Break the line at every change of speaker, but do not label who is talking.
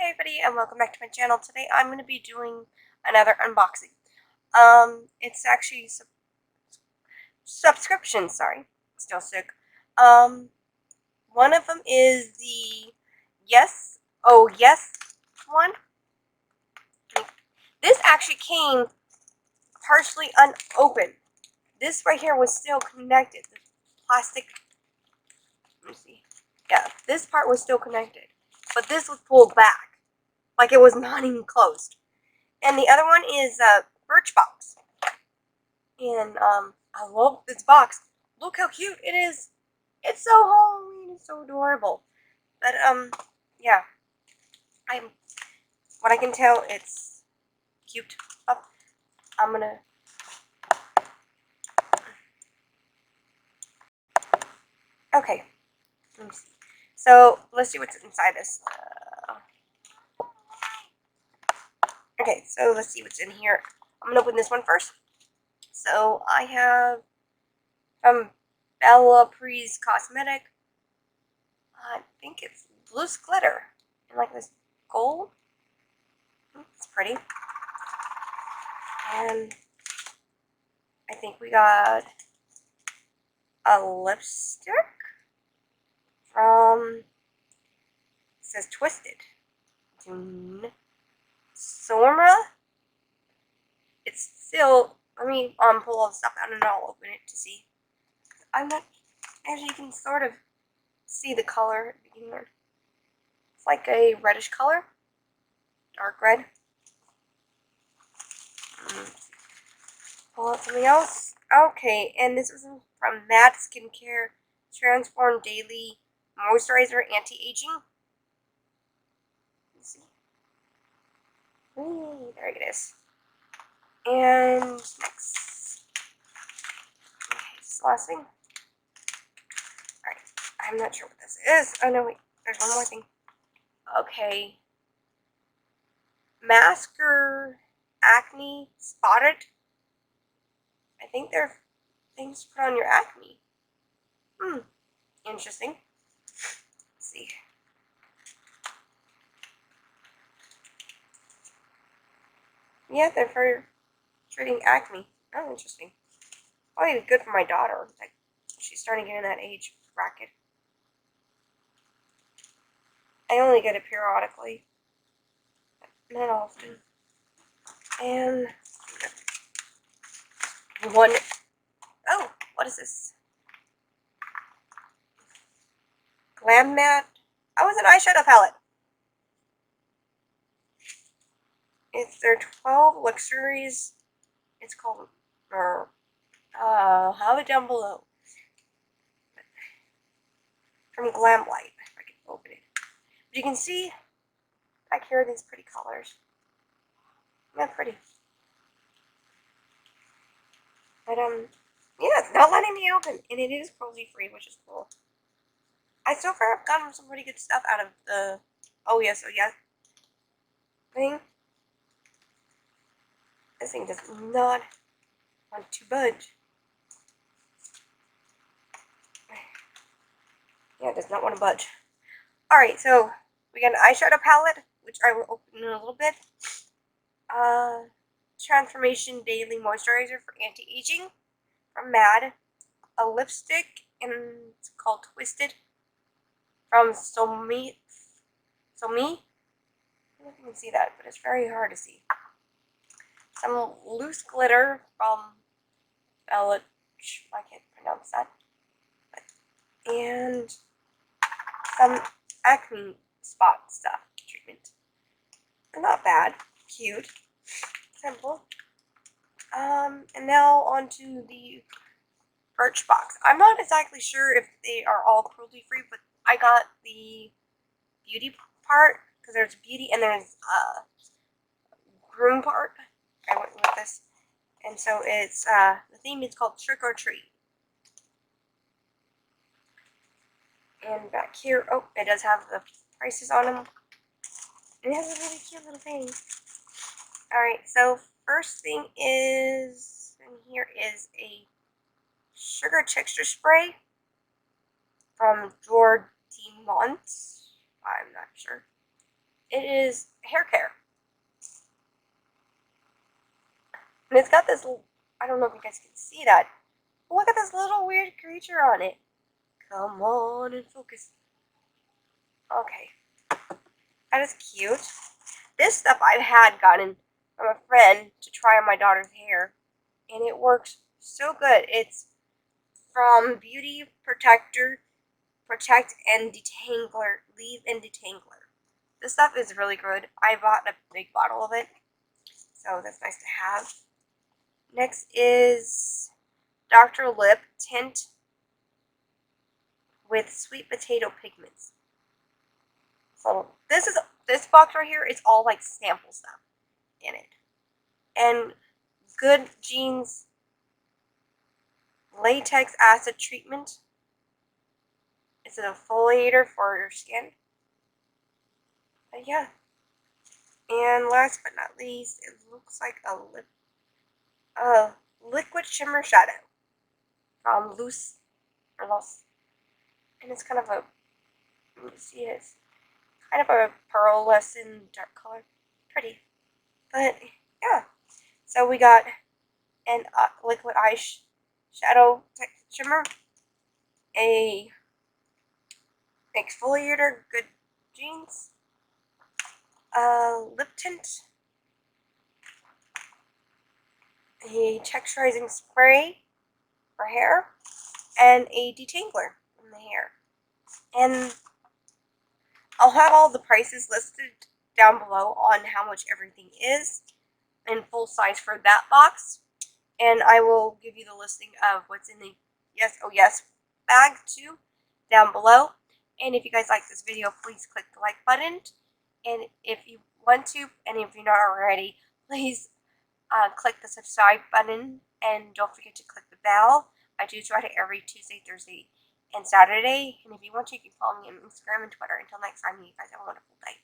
Hey everybody, and welcome back to my channel. Today I'm going to be doing another unboxing. It's actually subscription, sorry. Still sick. One of them is the Yes, Oh Yes one. This actually came partially unopened. This right here was still connected. The plastic, let me see. Yeah, this part was still connected. But this was pulled back. Like it was not even closed. And the other one is Birchbox. And I love this box. Look how cute it is. It's so Halloween. It's so adorable. But yeah. What I can tell, it's cute. Oh, I'm gonna. Okay. Let me see. So let's see what's inside this. Okay, so let's see what's in here. I'm gonna open this one first. So I have from Bella Pre's Cosmetic. I think it's loose glitter and like this gold. It's pretty. And I think we got a lipstick from, it says Twisted. June. Sorma. It's still, let me pull all the stuff out and I'll open it to see. I'm not, actually you can sort of see the color at the beginning. It's like a reddish color. Dark red. Pull out something else. Okay, and this is from Mad Skincare Transform Daily Moisturizer Anti-Aging. Let's see. Ooh, there it is. And next. Okay, this last thing. Alright, I'm not sure what this is. Oh no, wait, there's one more thing. Okay. Masker Acne Spotted. I think they're things to put on your acne. Interesting. Let's see. Yeah, they're for treating acne. Oh, interesting. Probably good for my daughter. Like, she's starting to get in that age bracket. I only get it periodically. Not often. And one. Oh, what is this? Glam Matte. Oh, it's an eyeshadow palette. It's their 12 luxuries. It's called, I'll have it down below. From Glam Light. If I can open it. But you can see back here these pretty colors. They're pretty. But, yeah, it's not letting me open. And it is cruelty free, which is cool. I so far have gotten some pretty good stuff out of the Oh Yes thing. This thing does not want to budge. Yeah, it does not want to budge. Alright, so we got an eyeshadow palette, which I will open in a little bit. Transformation Daily Moisturizer for Anti-Aging from Mad. A lipstick, and it's called Twisted from So Me. I don't know if you can see that, but it's very hard to see. Some loose glitter from Bella, I can't pronounce that. And some acne spot stuff treatment. Not bad, cute, simple. And now on to the Birchbox. I'm not exactly sure if they are all cruelty free, but I got the beauty part because there's beauty and there's groom part. I went with this, and so it's the theme is called Trick or Treat. And back here, oh, it does have the prices on them. And it has a really cute little thing. Alright, so first thing is, in here is a sugar texture spray from George Mont. I'm not sure. It is hair care. And it's got this, I don't know if you guys can see that. But look at this little weird creature on it. Come on and focus. Okay. That is cute. This stuff I've had gotten from a friend to try on my daughter's hair. And it works so good. It's from Beauty Protector, Protect and Detangler, Leave and Detangler. This stuff is really good. I bought a big bottle of it. So that's nice to have. Next is Dr. Lip Tint with Sweet Potato Pigments. So this box right here is all like sample stuff in it. And Good Genes Latex Acid Treatment. It's an exfoliator for your skin. But yeah. And last but not least, it looks like a liquid shimmer shadow from Loose or Lost. And it's kind of a, let me see, it's kind of a pearlescent dark color. Pretty. But yeah. So we got an liquid eye shadow shimmer, a exfoliator, Good Genes, a lip tint, a texturizing spray for hair, and a detangler in the hair. And I'll have all the prices listed down below on how much everything is in full size for that box. And I will give you the listing of what's in the Yes Oh Yes bag too down below. And if you guys like this video, please click the like button. And if you want to, and if you're not already, please click the subscribe button. And don't forget to click the bell. I do try to every Tuesday, Thursday, and Saturday. And if you want to, you can follow me on Instagram and Twitter. Until next time, you guys have a wonderful day.